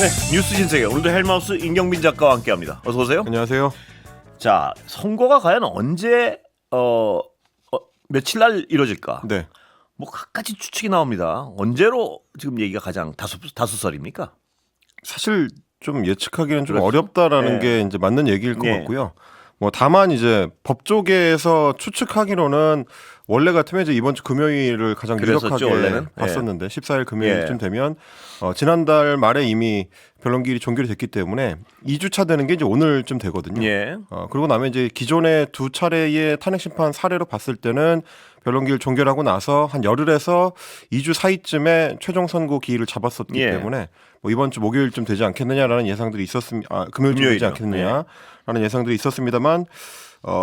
네, 뉴스 신세계 오늘도 헬마우스 임경빈 작가와 함께합니다. 어서 오세요. 안녕하세요. 자, 선거가 과연 언제 며칠 날 이루어질까? 네. 뭐 갖가지 추측이 나옵니다. 언제로 지금 얘기가 가장 다수설입니까? 사실 좀 예측하기는 좀 그렇죠. 어렵다라는 네. 게 이제 맞는 얘기일 것 네. 같고요. 뭐 다만 이제 법조계에서 추측하기로는 원래 같으면 이제 이번 주 금요일을 가장 그랬었죠, 유력하게 원래는. 봤었는데 14일 금요일쯤 예. 되면 지난달 말에 이미 변론기일이 종결이 됐기 때문에 2주차 되는 게 이제 오늘쯤 되거든요. 예. 그러고 나면 이제 기존의 두 차례의 탄핵 심판 사례로 봤을 때는 변론기일 종결하고 나서 한 열흘에서 2주 사이쯤에 최종 선고 기일을 잡았었기 예. 때문에 뭐 이번 주 목요일쯤 되지 않겠느냐라는 예상들이 있었습니다. 금요일쯤 되지 금요일이요. 않겠느냐라는 예상들이 있었습니다만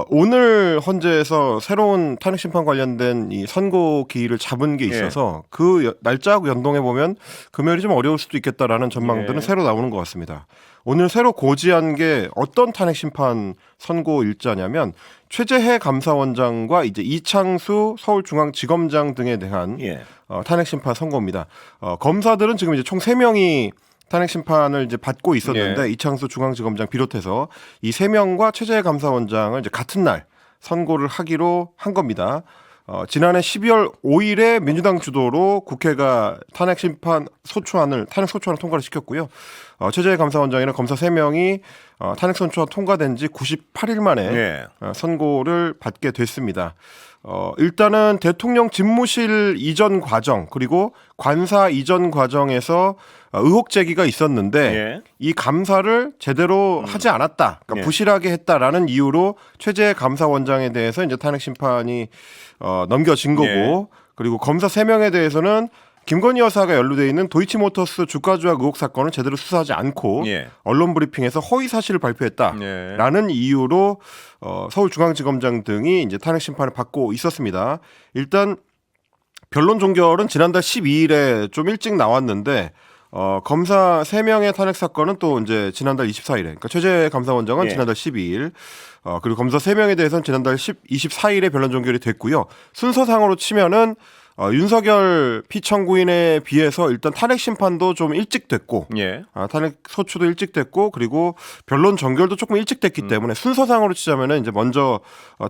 오늘 헌재에서 새로운 탄핵 심판 관련된 이 선고 기일을 잡은 게 있어서 그 날짜하고 연동해 보면 금요일이 좀 어려울 수도 있겠다라는 전망들은 예. 새로 나오는 것 같습니다. 오늘 새로 고지한 게 어떤 탄핵 심판 선고 일자냐면 최재해 감사원장과 이제 이창수 서울중앙지검장 등에 대한 예. 탄핵 심판 선고입니다. 검사들은 지금 이제 총 3명이 탄핵 심판을 이제 받고 있었는데 예. 이창수 중앙지검장 비롯해서 이 3명과 최재해 감사원장을 이제 같은 날 선고를 하기로 한 겁니다. 지난해 12월 5일에 민주당 주도로 국회가 탄핵 소추안을 통과를 시켰고요. 최재해 감사원장이나 검사 3명이 탄핵 소추안 통과된 지 98일 만에 예. 선고를 받게 됐습니다. 일단은 대통령 집무실 이전 과정 그리고 관사 이전 과정에서 의혹 제기가 있었는데 예. 이 감사를 제대로 하지 않았다, 그러니까 예. 부실하게 했다라는 이유로 최재해 감사원장에 대해서 이제 탄핵 심판이 넘겨진 거고 예. 그리고 검사 3명에 대해서는 김건희 여사가 연루돼 있는 도이치모터스 주가 조작 의혹 사건을 제대로 수사하지 않고 예. 언론 브리핑에서 허위 사실을 발표했다라는 예. 이유로 서울중앙지검장 등이 이제 탄핵 심판을 받고 있었습니다. 일단 변론 종결은 지난달 12일에 좀 일찍 나왔는데 검사 3명의 탄핵 사건은 또 이제 지난달 24일에, 그러니까 최재해 감사원장은 예. 지난달 12일, 그리고 검사 3명에 대해서는 지난달 24일에 변론 종결이 됐고요. 순서상으로 치면은 윤석열 피청구인에 비해서 일단 탄핵 심판도 좀 일찍 됐고, 예. 탄핵 소추도 일찍 됐고, 그리고 변론 종결도 조금 일찍 됐기 때문에 순서상으로 치자면은 이제 먼저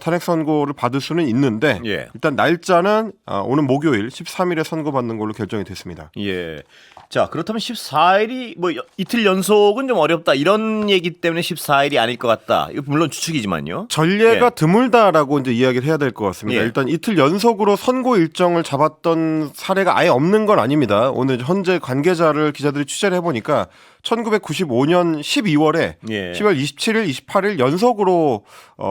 탄핵 선고를 받을 수는 있는데, 예. 일단 날짜는 오는 목요일 13일에 선고받는 걸로 결정이 됐습니다. 예. 자, 그렇다면 14일이 뭐 이틀 연속은 좀 어렵다 이런 얘기 때문에 14일이 아닐 것 같다. 이거 물론 추측이지만요. 전례가 예. 드물다라고 이제 이야기를 해야 될 것 같습니다. 예. 일단 이틀 연속으로 선고 일정을 잡았던 사례가 아예 없는 건 아닙니다. 오늘 현재 관계자를 기자들이 취재를 해보니까 1995년 12월에 예. 10월 27일, 28일 연속으로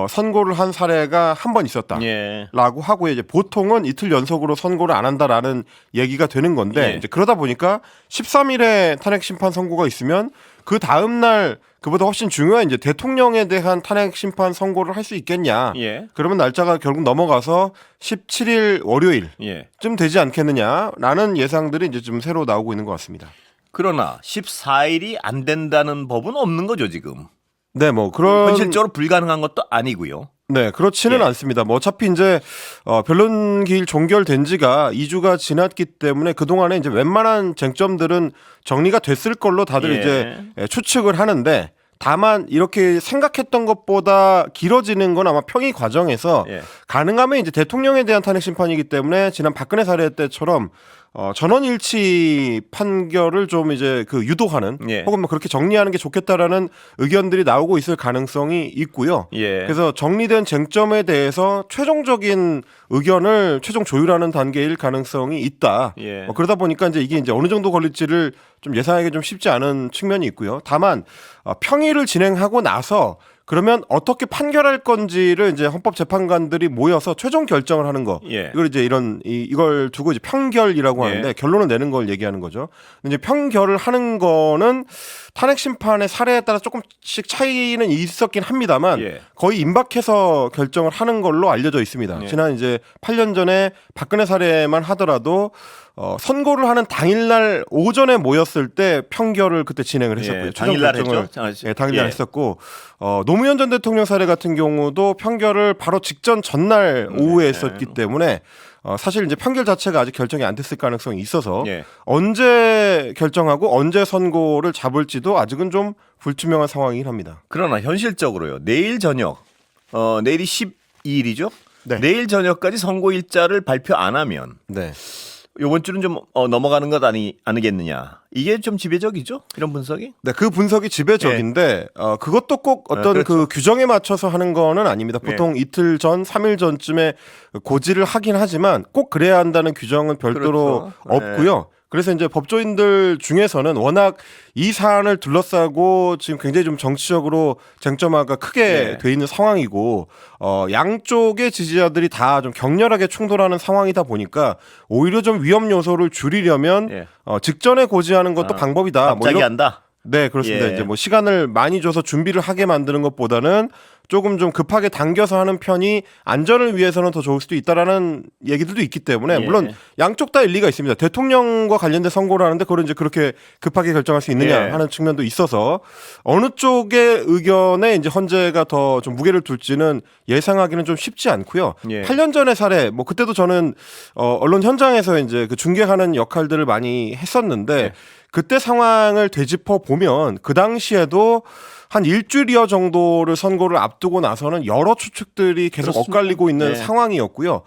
선고를 한 사례가 한 번 있었다. 예. 라고 하고 이제 보통은 이틀 연속으로 선고를 안 한다라는 얘기가 되는 건데 예. 이제 그러다 보니까 13일에 탄핵 심판 선고가 있으면 그 다음 날 그보다 훨씬 중요한 이제 대통령에 대한 탄핵 심판 선고를 할 수 있겠냐? 예. 그러면 날짜가 결국 넘어가서 17일 월요일쯤 예. 되지 않겠느냐라는 예상들이 이제 좀 새로 나오고 있는 것 같습니다. 그러나 14일이 안 된다는 법은 없는 거죠, 지금. 네, 뭐 그런 현실적으로 불가능한 것도 아니고요. 네, 그렇지는 예. 않습니다. 뭐 어차피 이제 변론 기일 종결된 지가 2주가 지났기 때문에 그동안에 이제 웬만한 쟁점들은 정리가 됐을 걸로 다들 예. 이제 추측을 하는데 다만 이렇게 생각했던 것보다 길어지는 건 아마 평의 과정에서 예. 가능하면 이제 대통령에 대한 탄핵 심판이기 때문에 지난 박근혜 사례 때처럼 전원일치 판결을 좀 이제 유도하는 예. 혹은 뭐 그렇게 정리하는 게 좋겠다라는 의견들이 나오고 있을 가능성이 있고요. 예. 그래서 정리된 쟁점에 대해서 최종적인 의견을 최종 조율하는 단계일 가능성이 있다. 예. 그러다 보니까 이게 이제 어느 정도 걸릴지를 좀 예상하기 좀 쉽지 않은 측면이 있고요. 다만 평의를 진행하고 나서 그러면 어떻게 판결할 건지를 이제 헌법재판관들이 모여서 최종 결정을 하는 거. 예. 이걸 이제 이걸 두고 이제 평결이라고 예. 하는데 결론을 내는 걸 얘기하는 거죠. 근데 이제 평결을 하는 거는 탄핵 심판의 사례에 따라 조금씩 차이는 있었긴 합니다만 예. 거의 임박해서 결정을 하는 걸로 알려져 있습니다. 예. 지난 이제 8년 전에 박근혜 사례만 하더라도 선고를 하는 당일날 오전에 모였을 때 평결을 그때 진행을 했었고요. 예, 최종 당일날 결정을 했죠? 당일날 예. 했었고 노무현 전 대통령 사례 같은 경우도 평결을 바로 직전 전날 오후에 네. 했었기 때문에 사실 이제 판결 자체가 아직 결정이 안 됐을 가능성이 있어서 예. 언제 결정하고 언제 선고를 잡을지도 아직은 좀 불투명한 상황이긴 합니다. 그러나 현실적으로요. 내일 저녁, 내일이 12일이죠. 네. 내일 저녁까지 선고 일자를 발표 안 하면 네. 이번 주는 좀 넘어가는 것 아니겠느냐. 이게 좀 지배적이죠. 이런 분석이. 네, 그 분석이 지배적인데 그것도 꼭 어떤 그렇죠. 그 규정에 맞춰서 하는 거는 아닙니다. 보통 이틀 전, 3일 전쯤에 고지를 하긴 하지만 꼭 그래야 한다는 규정은 별도로 그렇죠. 없고요. 그래서 이제 법조인들 중에서는 워낙 이 사안을 둘러싸고 지금 굉장히 좀 정치적으로 쟁점화가 크게 돼 있는 상황이고 양쪽의 지지자들이 다 좀 격렬하게 충돌하는 상황이다 보니까 오히려 좀 위험 요소를 줄이려면 직전에 고지하는 것도 방법이다. 갑자기 한다. 네, 그렇습니다. 예. 이제 뭐 시간을 많이 줘서 준비를 하게 만드는 것보다는 조금 좀 급하게 당겨서 하는 편이 안전을 위해서는 더 좋을 수도 있다라는 얘기들도 있기 때문에 물론 양쪽 다 일리가 있습니다. 대통령과 관련된 선고를 하는데 그걸 이제 그렇게 급하게 결정할 수 있느냐 하는 측면도 있어서 어느 쪽의 의견에 이제 헌재가 더 좀 무게를 둘지는 예상하기는 좀 쉽지 않고요. 8년 전의 사례, 뭐 그때도 저는 언론 현장에서 이제 그 중계하는 역할들을 많이 했었는데 그때 상황을 되짚어 보면 그 당시에도 한 일주일여 정도를 선고를 앞두고 나서는 여러 추측들이 계속 그렇습니다. 엇갈리고 있는 상황이었고요.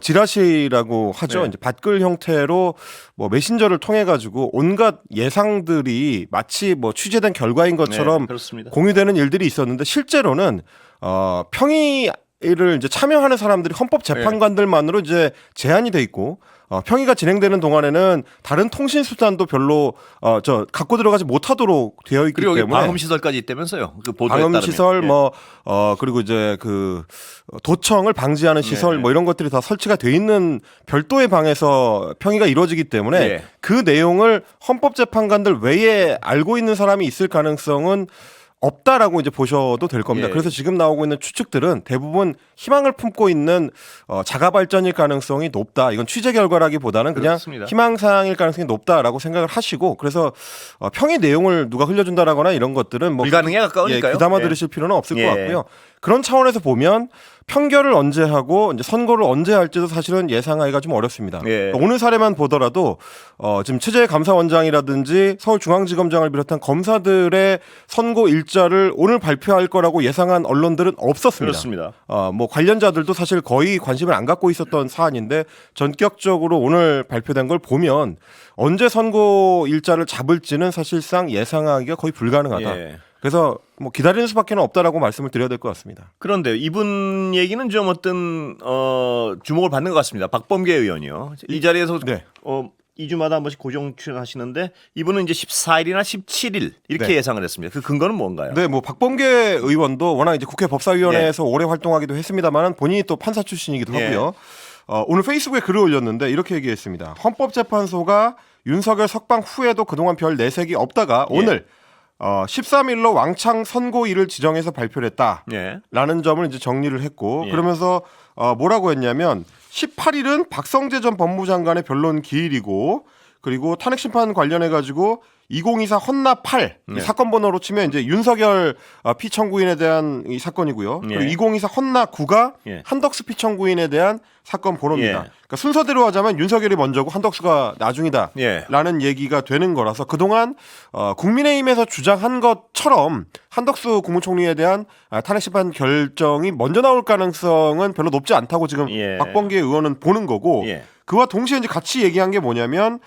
지라시라고 하죠. 이제 밭글 형태로 뭐 메신저를 통해 가지고 온갖 예상들이 마치 뭐 취재된 결과인 것처럼 공유되는 일들이 있었는데 실제로는 평의를 이제 참여하는 사람들이 헌법재판관들만으로 이제 제한이 돼 있고 평의가 진행되는 동안에는 다른 통신 수단도 별로 갖고 들어가지 못하도록 되어 있기 그리고 때문에 방음 시설까지 있다면서요. 그 보도에 방음 따르면. 시설 그리고 이제 그 도청을 방지하는 시설 뭐 이런 것들이 다 설치가 돼 있는 별도의 방에서 평의가 이루어지기 때문에 그 내용을 헌법재판관들 외에 알고 있는 사람이 있을 가능성은 없다라고 이제 보셔도 될 겁니다. 그래서 지금 나오고 있는 추측들은 대부분 희망을 품고 있는 자가 발전일 가능성이 높다. 이건 취재 결과라기보다는 그냥 희망사항일 가능성이 높다라고 생각을 하시고 그래서 평의 내용을 누가 흘려준다라거나 이런 것들은 뭐 불가능에 가까우니까요. 귀담아 들으실 필요는 없을 것 같고요. 그런 차원에서 보면 판결을 언제 하고 이제 선고를 언제 할지도 사실은 예상하기가 좀 어렵습니다. 오늘 사례만 보더라도 지금 최재 감사원장이라든지 서울중앙지검장을 비롯한 검사들의 선고 일자를 오늘 발표할 거라고 예상한 언론들은 없었습니다. 그렇습니다. 뭐 관련자들도 사실 거의 관심을 안 갖고 있었던 사안인데 전격적으로 오늘 발표된 걸 보면 언제 선고 일자를 잡을지는 사실상 예상하기가 거의 불가능하다. 그래서 뭐 기다리는 수밖에 없다라고 말씀을 드려야 될 것 같습니다. 그런데 이분 얘기는 좀 어떤 주목을 받는 것 같습니다. 박범계 의원이요. 이 자리에서 2주마다 한 번씩 고정 출연하시는데 이분은 이제 14일이나 17일 이렇게 예상을 했습니다. 그 근거는 뭔가요? 네, 뭐 박범계 의원도 워낙 이제 국회 법사위원회에서 오래 활동하기도 했습니다만 본인이 또 판사 출신이기도 하고요. 오늘 페이스북에 글을 올렸는데 이렇게 얘기했습니다. 헌법재판소가 윤석열 석방 후에도 그동안 별 내색이 없다가 오늘 13일로 왕창 선고일을 지정해서 발표를 했다라는 점을 이제 정리를 했고 그러면서 뭐라고 했냐면 18일은 박성재 전 법무장관의 변론 기일이고 그리고 탄핵심판 관련해 가지고 2024 헌나 8 사건 번호로 치면 이제 윤석열 피청구인에 대한 이 사건이고요. 그리고 2024 헌나 9가 한덕수 피청구인에 대한 사건 번호입니다. 그러니까 순서대로 하자면 윤석열이 먼저고 한덕수가 나중이다라는 얘기가 되는 거라서 그동안 국민의힘에서 주장한 것처럼 한덕수 국무총리에 대한 탄핵심판 결정이 먼저 나올 가능성은 별로 높지 않다고 지금 박범계 의원은 보는 거고 그와 동시에 이제 같이 얘기한 게 뭐냐면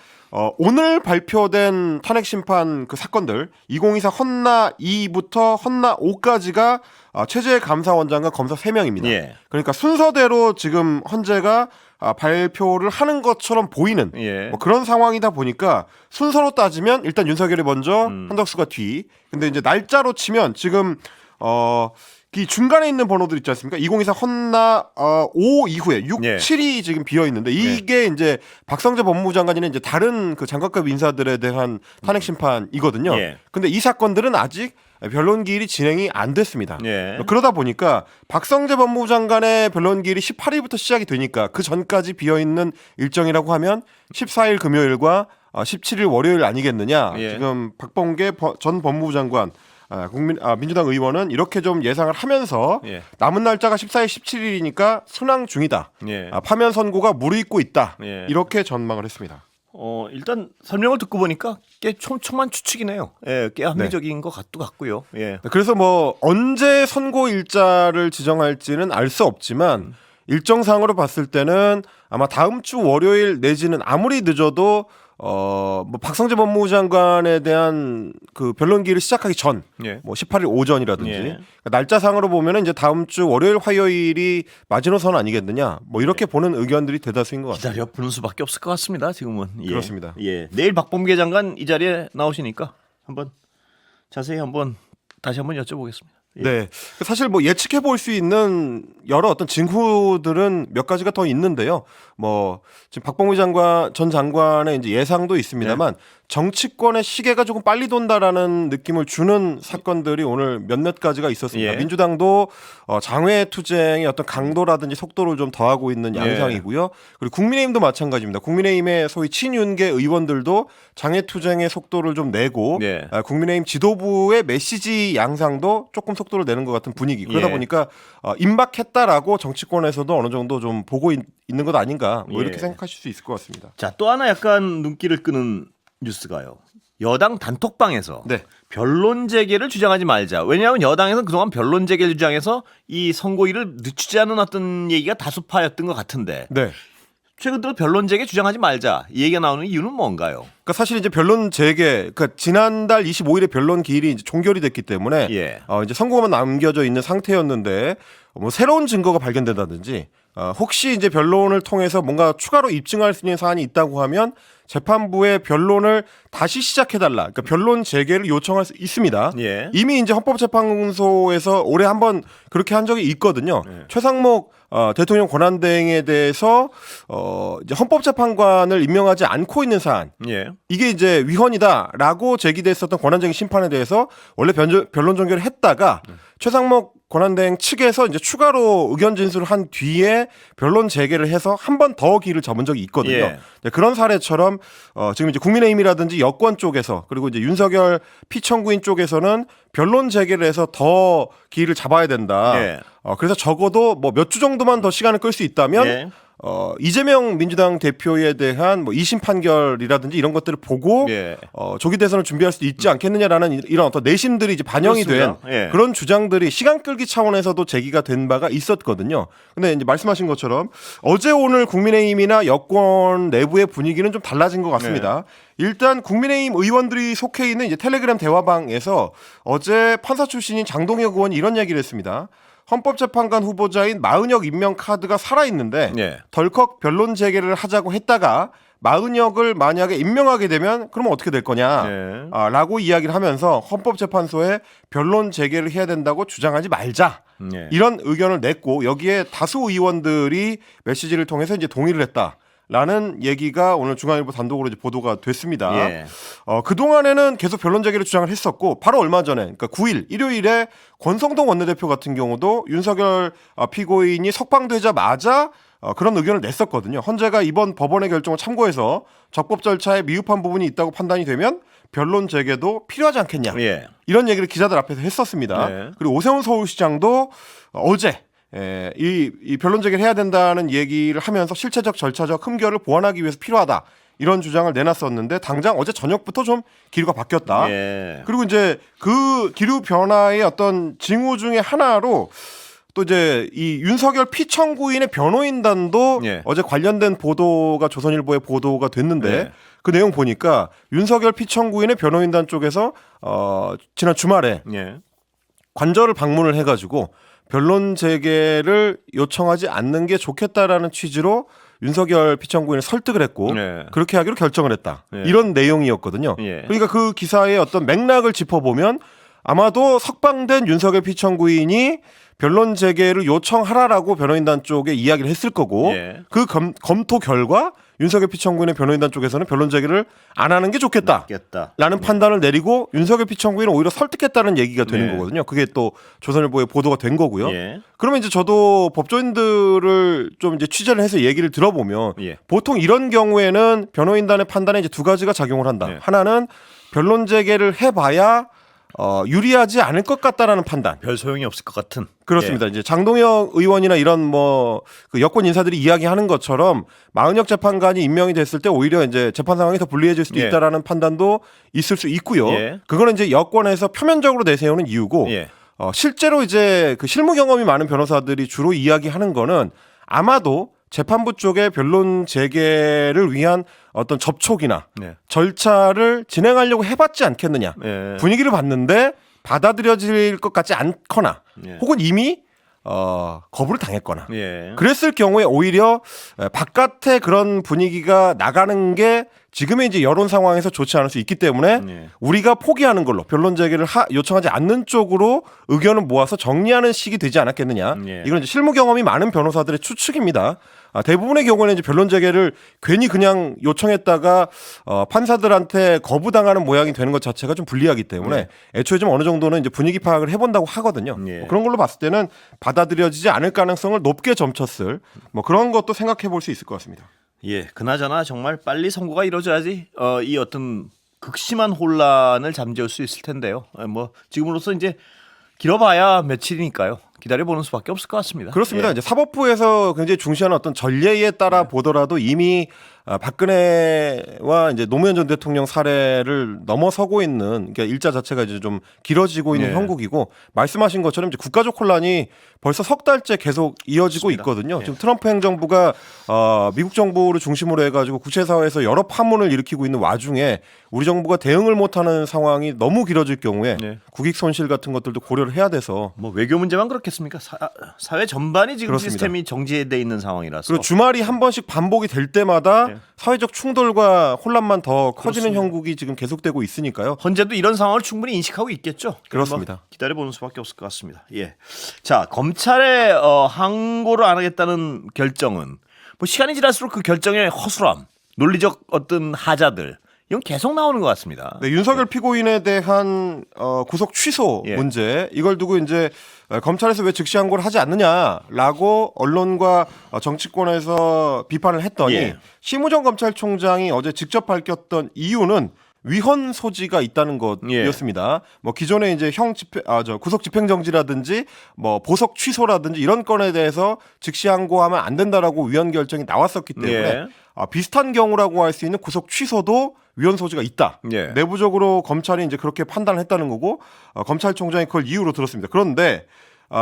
오늘 발표된 탄핵심판 그 사건들 2024 헌나 2부터 헌나 5까지가 최재 감사원장과 검사 3명입니다. 그러니까 순서대로 지금 헌재가 발표를 하는 것처럼 보이는 뭐 그런 상황이다 보니까 순서로 따지면 일단 윤석열이 먼저 한덕수가 뒤. 근데 이제 날짜로 치면 지금 이 중간에 있는 번호들 있지 않습니까? 2024 헌나 5 이후에 6, 7이 지금 비어 있는데 이게 이제 박성재 법무부 장관이나 이제 다른 그 장관급 인사들에 대한 탄핵 심판이거든요. 근데 이 사건들은 아직 변론 기일이 진행이 안 됐습니다. 그러다 보니까 박성재 법무부 장관의 변론 기일이 18일부터 시작이 되니까 그 전까지 비어 있는 일정이라고 하면 14일 금요일과 17일 월요일 아니겠느냐. 지금 박범계 전 법무부 장관 민주당 의원은 이렇게 좀 예상을 하면서 예. 남은 날짜가 14일, 17일이니까 순항 중이다. 예. 파면 선고가 무르익고 있다. 예. 이렇게 전망을 했습니다. 일단 설명을 듣고 보니까 꽤 촘촘한 추측이네요. 예, 꽤 합리적인 것 같고요. 예. 그래서 뭐 언제 선고 일자를 지정할지는 알 수 없지만 일정상으로 봤을 때는 아마 다음 주 월요일 내지는 아무리 늦어도 뭐 박성재 법무부 장관에 대한 그 변론기를 시작하기 전, 예. 뭐 18일 오전이라든지 예. 그러니까 날짜상으로 보면은 이제 다음 주 월요일, 화요일이 마지노선 아니겠느냐, 뭐 이렇게 보는 의견들이 대다수인 것 같습니다. 기다려 보는 수밖에 없을 것 같습니다. 지금은. 예. 그렇습니다. 예. 내일 박범계 장관 이 자리에 나오시니까 한번 자세히 다시 한번 여쭤보겠습니다. 예. 네, 사실 뭐 예측해 볼 수 있는 여러 어떤 징후들은 몇 가지가 더 있는데요. 뭐 지금 박범계 전 장관의 이제 예상도 있습니다만 정치권의 시계가 조금 빨리 돈다라는 느낌을 주는 사건들이 오늘 몇몇 가지가 있었습니다. 예. 민주당도 장외 투쟁의 어떤 강도라든지 속도를 좀 더하고 있는 양상이고요. 그리고 국민의힘도 마찬가지입니다. 국민의힘의 소위 친윤계 의원들도 장외 투쟁의 속도를 좀 내고 예. 국민의힘 지도부의 메시지 양상도 조금 속도를 내는 것 같은 분위기. 그러다 예. 보니까 임박했다라고 정치권에서도 어느 정도 좀 보고 있는 것 아닌가, 뭐 이렇게 예. 생각하실 수 있을 것 같습니다. 자, 또 하나 약간 눈길을 끄는 뉴스가요. 여당 단톡방에서 네. 변론 재개를 주장하지 말자. 왜냐하면 여당에서는 그동안 변론 재개를 주장해서 이 선고일을 늦추지 않은 어떤 얘기가 다수파였던 것 같은데 네. 최근 들어 변론 재개 주장하지 말자 이 얘기가 나오는 이유는 뭔가요? 그러니까 사실 이제 변론 재개, 그러니까 지난달 25일에 변론 기일이 이제 종결이 됐기 때문에 예. 이제 선고만 남겨져 있는 상태였는데 뭐 새로운 증거가 발견된다든지 혹시 이제 변론을 통해서 뭔가 추가로 입증할 수 있는 사안이 있다고 하면 재판부에 변론을 다시 시작해달라. 그러니까 변론 재개를 요청할 수 있습니다. 예. 이미 이제 헌법재판소에서 올해 한번 그렇게 한 적이 있거든요. 예. 최상목 대통령 권한대행에 대해서 이제 헌법재판관을 임명하지 않고 있는 사안. 예. 이게 이제 위헌이다라고 제기됐었던 권한쟁의 심판에 대해서 원래 변론 종결을 했다가 최상목 권한대행 측에서 이제 추가로 의견 진술을 한 뒤에 변론 재개를 해서 한 번 더 기일을 잡은 적이 있거든요. 예. 네, 그런 사례처럼 지금 이제 국민의힘이라든지 여권 쪽에서 그리고 이제 윤석열 피청구인 쪽에서는 변론 재개를 해서 더 기일을 잡아야 된다. 예. 그래서 적어도 뭐 몇 주 정도만 더 시간을 끌 수 있다면 예. 이재명 민주당 대표에 대한 뭐 2심 판결이라든지 이런 것들을 보고 예. 조기 대선을 준비할 수 있지 않겠느냐라는 이런 어떤 내심들이 이제 반영이 그렇습니다. 된 예. 그런 주장들이 시간 끌기 차원에서도 제기가 된 바가 있었거든요. 근데 이제 말씀하신 것처럼 어제 오늘 국민의힘이나 여권 내부의 분위기는 좀 달라진 것 같습니다. 일단 국민의힘 의원들이 속해 있는 이제 텔레그램 대화방에서 어제 판사 출신인 장동혁 의원이 이런 얘기를 했습니다. 헌법재판관 후보자인 마은혁 임명 카드가 살아있는데 예. 덜컥 변론 재개를 하자고 했다가 마은혁을 만약에 임명하게 되면 그러면 어떻게 될 거냐 예. 라고 이야기를 하면서 헌법재판소에 변론 재개를 해야 된다고 주장하지 말자 예. 이런 의견을 냈고 여기에 다수 의원들이 메시지를 통해서 이제 동의를 했다. 라는 얘기가 오늘 중앙일보 단독으로 이제 보도가 됐습니다. 예. 그동안에는 계속 변론 재개를 주장을 했었고 바로 얼마 전에 그러니까 9일 일요일에 권성동 원내대표 같은 경우도 윤석열 피고인이 석방되자마자 그런 의견을 냈었거든요. 헌재가 이번 법원의 결정을 참고해서 적법 절차에 미흡한 부분이 있다고 판단이 되면 변론 재개도 필요하지 않겠냐. 예. 이런 얘기를 기자들 앞에서 했었습니다. 네. 그리고 오세훈 서울시장도 어제 이 변론 재개를 해야 된다는 얘기를 하면서 실체적 절차적 흠결을 보완하기 위해서 필요하다. 이런 주장을 내놨었는데 당장 어제 저녁부터 좀 기류가 바뀌었다. 예. 그리고 이제 그 기류 변화의 어떤 징후 중에 하나로 또 이제 이 윤석열 피청구인의 변호인단도 예. 어제 관련된 보도가 조선일보에 보도가 됐는데 예. 그 내용 보니까 윤석열 피청구인의 변호인단 쪽에서 지난 주말에 예. 관저를 방문을 해가지고 변론 재개를 요청하지 않는 게 좋겠다라는 취지로 윤석열 피청구인을 설득을 했고 네. 그렇게 하기로 결정을 했다. 네. 이런 내용이었거든요. 예. 그러니까 그 기사의 어떤 맥락을 짚어보면 아마도 석방된 윤석열 피청구인이 변론 재개를 요청하라라고 변호인단 쪽에 이야기를 했을 거고 예. 그 검토 결과 윤석열 피청구인의 변호인단 쪽에서는 변론 재개를 안 하는 게 좋겠다. 겠다. 라는 판단을 내리고 윤석열 피청구인을 오히려 설득했다는 얘기가 되는 네. 거거든요. 그게 또 조선일보에 보도가 된 거고요. 예. 그러면 이제 저도 법조인들을 좀 이제 취재를 해서 얘기를 들어보면 예. 보통 이런 경우에는 변호인단의 판단에 이제 두 가지가 작용을 한다. 네. 하나는 변론 재개를 해봐야 유리하지 않을 것 같다라는 판단. 별 소용이 없을 것 같은. 그렇습니다. 이제 장동혁 의원이나 이런 그 여권 인사들이 이야기하는 것처럼 마은혁 재판관이 임명이 됐을 때 오히려 이제 재판 상황이 더 불리해질 수도 있다라는 판단도 있을 수 있고요. 그거는 이제 여권에서 표면적으로 내세우는 이유고 실제로 이제 그 실무 경험이 많은 변호사들이 주로 이야기하는 거는 아마도 재판부 쪽의 변론 재개를 위한 어떤 접촉이나 절차를 진행하려고 해봤지 않겠느냐. 분위기를 봤는데 받아들여질 것 같지 않거나 혹은 이미 거부를 당했거나 그랬을 경우에 오히려 바깥에 그런 분위기가 나가는 게 지금의 이제 여론 상황에서 좋지 않을 수 있기 때문에 우리가 포기하는 걸로 변론 재개를 요청하지 않는 쪽으로 의견을 모아서 정리하는 식이 되지 않았겠느냐. 이건 이제 실무 경험이 많은 변호사들의 추측입니다. 대부분의 경우에는 이제 변론 재개를 괜히 그냥 요청했다가 판사들한테 거부당하는 모양이 되는 것 자체가 좀 불리하기 때문에 애초에 좀 어느 정도는 이제 분위기 파악을 해본다고 하거든요. 뭐 그런 걸로 봤을 때는 받아들여지지 않을 가능성을 높게 점쳤을 뭐 그런 것도 생각해 볼 수 있을 것 같습니다. 그나저나 정말 빨리 선고가 이루어져야지 이 어떤 극심한 혼란을 잠재울 수 있을 텐데요. 뭐 지금으로서 이제 길어봐야 며칠이니까요. 기다려보는 수밖에 없을 것 같습니다. 그렇습니다. 이제 사법부에서 굉장히 중시하는 어떤 전례에 따라 보더라도 이미 박근혜와 이제 노무현 전 대통령 사례를 넘어서고 있는 그러니까 일자 자체가 이제 좀 길어지고 있는 형국이고 말씀하신 것처럼 이제 국가적 혼란이 벌써 석 달째 계속 이어지고 그렇습니다. 있거든요. 지금 트럼프 행정부가 미국 정부를 중심으로 해가지고 국제사회에서 여러 파문을 일으키고 있는 와중에 우리 정부가 대응을 못하는 상황이 너무 길어질 경우에 국익 손실 같은 것들도 고려를 해야 돼서 뭐 외교 문제만 그렇겠습니까? 사회 전반이 지금 그렇습니다. 시스템이 정지돼 있는 상황이라서 그리고 주말이 한 번씩 반복이 될 때마다 사회적 충돌과 혼란만 더 커지는 형국이 지금 계속되고 있으니까요. 헌재도 이런 상황을 충분히 인식하고 있겠죠. 그렇습니다. 뭐 기다려보는 수밖에 없을 것 같습니다. 자, 검찰의 항고를 안 하겠다는 결정은 뭐 시간이 지날수록 그 결정의 허술함, 논리적 어떤 하자들 이건 계속 나오는 것 같습니다. 윤석열 피고인에 대한 구속 취소 문제 이걸 두고 이제 검찰에서 왜 즉시 항고를 하지 않느냐라고 언론과 정치권에서 비판을 했더니 심우정 검찰총장이 어제 직접 밝혔던 이유는 위헌 소지가 있다는 것이었습니다. 뭐 기존에 이제 구속 집행정지라든지 뭐 보석 취소라든지 이런 건에 대해서 즉시 항고하면 안 된다라고 위헌 결정이 나왔었기 때문에 비슷한 경우라고 할 수 있는 구속 취소도 위헌 소지가 있다. 내부적으로 검찰이 이제 그렇게 판단을 했다는 거고 검찰총장이 그걸 이유로 들었습니다. 그런데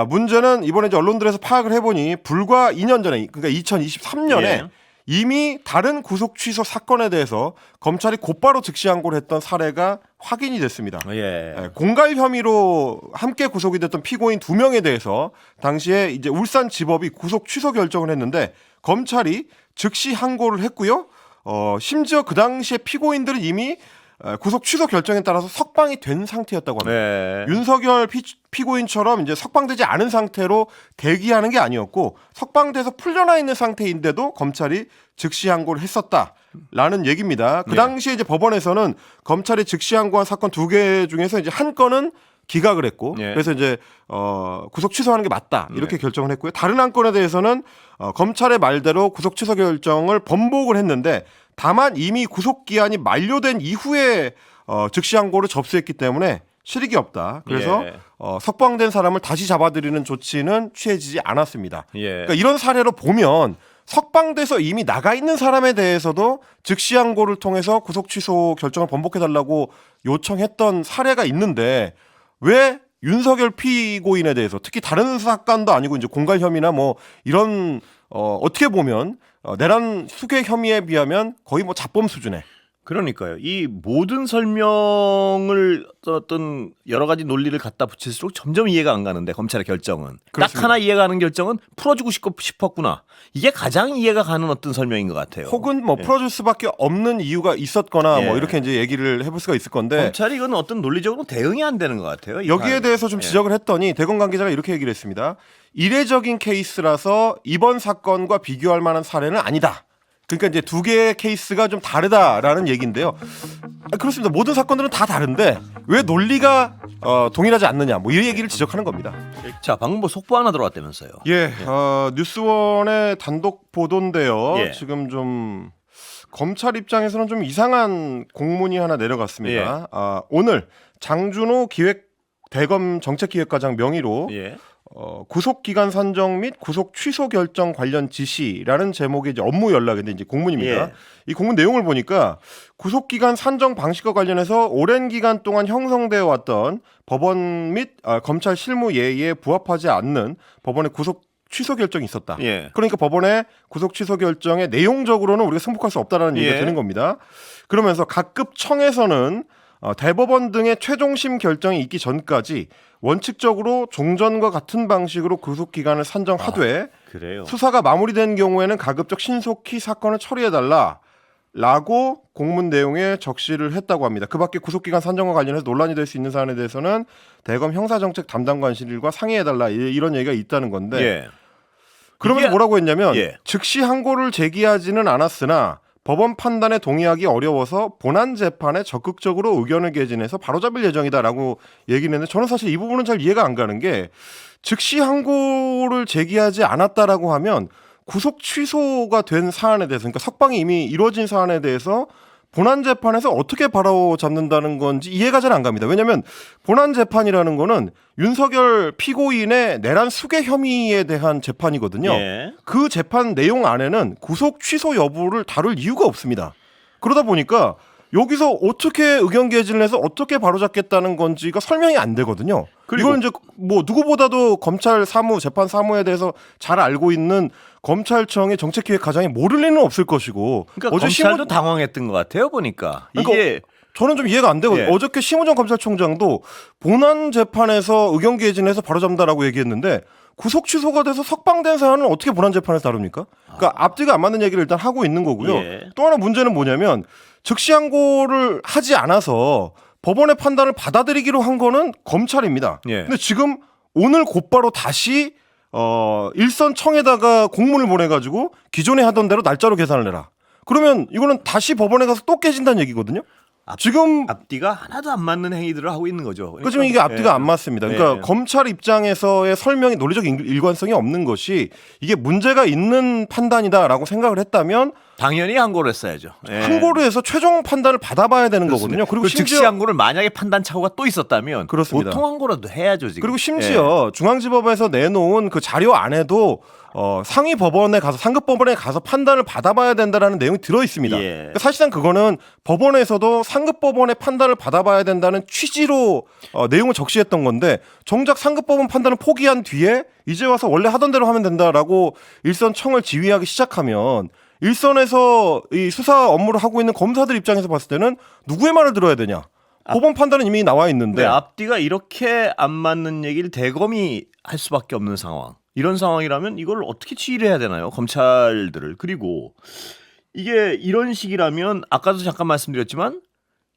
문제는 이번에 이제 언론들에서 파악을 해보니 불과 2년 전에 그러니까 2023년에 이미 다른 구속 취소 사건에 대해서 검찰이 곧바로 즉시 항고를 했던 사례가 확인이 됐습니다. 공갈 혐의로 함께 구속이 됐던 피고인 2명에 대해서 당시에 이제 울산지법이 구속 취소 결정을 했는데 검찰이 즉시 항고를 했고요. 심지어 그 당시에 피고인들은 이미 구속 취소 결정에 따라서 석방이 된 상태였다고 합니다. 윤석열 피고인처럼 이제 석방되지 않은 상태로 대기하는 게 아니었고 석방돼서 풀려나 있는 상태인데도 검찰이 즉시 항고를 했었다라는 얘기입니다. 그 당시에 이제 법원에서는 검찰이 즉시 항고한 사건 2개 중에서 이제 한 건은 기각을 했고 그래서 이제 구속 취소하는 게 맞다 이렇게 결정을 했고요. 다른 한 건에 대해서는 검찰의 말대로 구속 취소 결정을 번복을 했는데 다만 이미 구속 기한이 만료된 이후에 즉시 항고를 접수했기 때문에 실익이 없다. 그래서 석방된 사람을 다시 잡아들이는 조치는 취해지지 않았습니다. 그러니까 이런 사례로 보면 석방돼서 이미 나가 있는 사람에 대해서도 즉시 항고를 통해서 구속 취소 결정을 번복해달라고 요청했던 사례가 있는데 왜 윤석열 피고인에 대해서 특히 다른 사건도 아니고 이제 공갈 혐의나 뭐 이런 어떻게 보면 내란 수괴 혐의에 비하면 거의 뭐 자범 수준의 그러니까요. 이 모든 설명을 어떤 여러 가지 논리를 갖다 붙일수록 점점 이해가 안 가는데 검찰의 결정은 그렇습니다. 딱 하나 이해가 가는 결정은 풀어주고 싶었구나. 이게 가장 이해가 가는 어떤 설명인 것 같아요. 혹은 뭐 풀어줄 수밖에 없는 이유가 있었거나 뭐 이렇게 이제 얘기를 해볼 수가 있을 건데 검찰이 이건 어떤 논리적으로 대응이 안 되는 것 같아요. 여기에 대해서 좀 지적을 했더니 대검 관계자가 이렇게 얘기를 했습니다. 이례적인 케이스라서 이번 사건과 비교할 만한 사례는 아니다. 그러니까 이제 2개의 케이스가 좀 다르다라는 얘기인데요. 그렇습니다. 모든 사건들은 다 다른데 왜 논리가 동일하지 않느냐 뭐 이 얘기를 지적하는 겁니다. 자, 방금 뭐 속보 하나 들어왔다면서요. 뉴스원의 단독 보도인데요. 예. 지금 좀 검찰 입장에서는 좀 이상한 공문이 하나 내려갔습니다. 오늘 장준호 대검 정책기획과장 명의로 예. 구속기간 산정 및 구속 취소 결정 관련 지시라는 제목의 이제 업무 연락인데 이제 공문입니다. 예. 이 공문 내용을 보니까 구속기간 산정 방식과 관련해서 오랜 기간 동안 형성되어 왔던 법원 및 검찰 실무 예의에 부합하지 않는 법원의 구속 취소 결정이 있었다. 예. 그러니까 법원의 구속 취소 결정에 내용적으로는 우리가 승복할 수 없다라는 얘기가 예. 되는 겁니다. 그러면서 각급 청에서는 대법원 등의 최종심 결정이 있기 전까지 원칙적으로 종전과 같은 방식으로 구속 기간을 산정하되 그래요. 수사가 마무리된 경우에는 가급적 신속히 사건을 처리해달라라고 공문 내용에 적시를 했다고 합니다. 그밖에 구속 기간 산정과 관련해서 논란이 될 수 있는 사안에 대해서는 대검 형사정책 담당관실과 상의해달라 이런 얘기가 있다는 건데 예. 그러면서 이게- 뭐라고 했냐면 예. 즉시 항고를 제기하지는 않았으나 법원 판단에 동의하기 어려워서 본안 재판에 적극적으로 의견을 개진해서 바로잡을 예정이다라고 얘기를 했는데 저는 사실 이 부분은 잘 이해가 안 가는 게 즉시 항고를 제기하지 않았다라고 하면 구속 취소가 된 사안에 대해서 그러니까 석방이 이미 이루어진 사안에 대해서 본안 재판에서 어떻게 바로잡는다는 건지 이해가 잘 안 갑니다. 왜냐하면 본안 재판이라는 거는 윤석열 피고인의 내란 수괴 혐의에 대한 재판이거든요. 예. 그 재판 내용 안에는 구속 취소 여부를 다룰 이유가 없습니다. 그러다 보니까 여기서 어떻게 의견 개진을 해서 어떻게 바로잡겠다는 건지가 설명이 안 되거든요. 그리고- 이건 이제 뭐 누구보다도 검찰 사무, 재판 사무에 대해서 잘 알고 있는 검찰청의 정책기획과장이 모를 리는 없을 것이고 그러니까 어제 검찰도 당황했던 것 같아요 보니까. 그러니까 이게 저는 좀 이해가 안 되거든요. 예. 어저께 심우정 검찰총장도 본안 재판에서 의견 개진해서 바로잡는다라고 얘기했는데 구속 취소가 돼서 석방된 사안은 어떻게 본안 재판에서 다룹니까? 그러니까 앞뒤가 안 맞는 얘기를 일단 하고 있는 거고요. 예. 또 하나 문제는 뭐냐면 즉시 항고를 하지 않아서 법원의 판단을 받아들이기로 한 거는 검찰입니다. 예. 근데 지금 오늘 곧바로 다시 일선청에다가 공문을 보내가지고 기존에 하던 대로 날짜로 계산을 내라. 그러면 이거는 다시 법원에 가서 또 깨진다는 얘기거든요. 지금 앞뒤가 하나도 안 맞는 행위들을 하고 있는 거죠. 그 지금 이게 앞뒤가 예. 안 맞습니다. 그러니까 예. 검찰 입장에서의 설명이 논리적 일관성이 없는 것이 이게 문제가 있는 판단이다라고 생각을 했다면 당연히 항고를 했어야죠. 예. 항고를 해서 최종 판단을 받아봐야 되는 그렇습니다. 거거든요. 그리고 그 즉시 심지어 항고를 만약에 판단 착오가 또 있었다면 그렇습니다. 보통 항고라도 해야죠 지금. 그리고 심지어 중앙지법에서 내놓은 그 자료 안에도 상위 법원에 가서 상급 법원에 가서 판단을 받아봐야 된다라는 내용이 들어 있습니다. 예. 그러니까 사실상 그거는 법원에서도 상급 법원의 판단을 받아봐야 된다는 취지로 내용을 적시했던 건데 정작 상급 법원 판단을 포기한 뒤에 이제 와서 원래 하던 대로 하면 된다라고 일선 청을 지휘하기 시작하면 일선에서 이 수사 업무를 하고 있는 검사들 입장에서 봤을 때는 누구의 말을 들어야 되냐? 법원 판단은 이미 나와 있는데 네, 앞뒤가 이렇게 안 맞는 얘기를 대검이 할 수밖에 없는 상황. 이런 상황이라면 이걸 어떻게 지휘를 해야 되나요? 검찰들을. 그리고 이게 이런 식이라면 아까도 잠깐 말씀드렸지만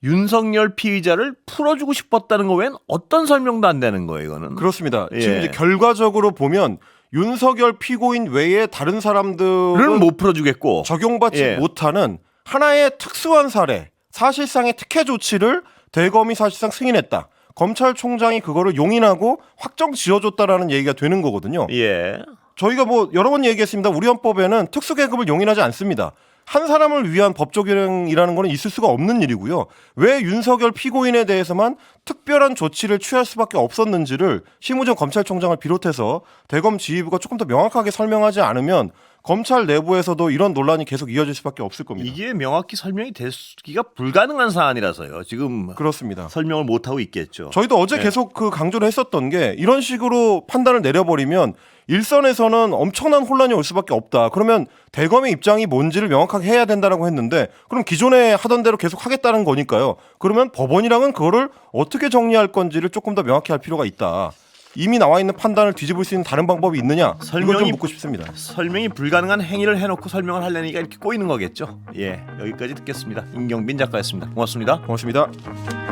윤석열 피의자를 풀어주고 싶었다는 거 외엔 어떤 설명도 안 되는 거예요, 이거는. 그렇습니다. 예. 지금 이제 결과적으로 보면 윤석열 피고인 외에 다른 사람들은 를 못 풀어주겠고. 적용받지 예. 못하는 하나의 특수한 사례, 사실상의 특혜 조치를 대검이 사실상 승인했다. 검찰총장이 그거를 용인하고 확정 지어줬다라는 얘기가 되는 거거든요. 예. 저희가 뭐 여러 번 얘기했습니다. 우리 헌법에는 특수계급을 용인하지 않습니다. 한 사람을 위한 법조계량이라는 거는 있을 수가 없는 일이고요. 왜 윤석열 피고인에 대해서만 특별한 조치를 취할 수밖에 없었는지를 심우정 검찰총장을 비롯해서 대검 지휘부가 조금 더 명확하게 설명하지 않으면 검찰 내부에서도 이런 논란이 계속 이어질 수밖에 없을 겁니다. 이게 명확히 설명이 되기가 불가능한 사안이라서요. 지금 그렇습니다. 설명을 못 하고 있겠죠. 저희도 어제 네. 계속 그 강조를 했었던 게 이런 식으로 판단을 내려버리면 일선에서는 엄청난 혼란이 올 수밖에 없다. 그러면 대검의 입장이 뭔지를 명확하게 해야 된다라고 했는데 그럼 기존에 하던 대로 계속 하겠다는 거니까요. 그러면 법원이랑은 그거를 어떻게 정리할 건지를 조금 더 명확히 할 필요가 있다. 이미 나와 있는 판단을 뒤집을 수 있는 다른 방법이 있느냐? 이걸 좀 묻고 싶습니다. 설명이 불가능한 행위를 해놓고 설명을 하려니까 이렇게 꼬이는 거겠죠. 예, 여기까지 듣겠습니다. 임경빈 작가였습니다. 고맙습니다. 고맙습니다.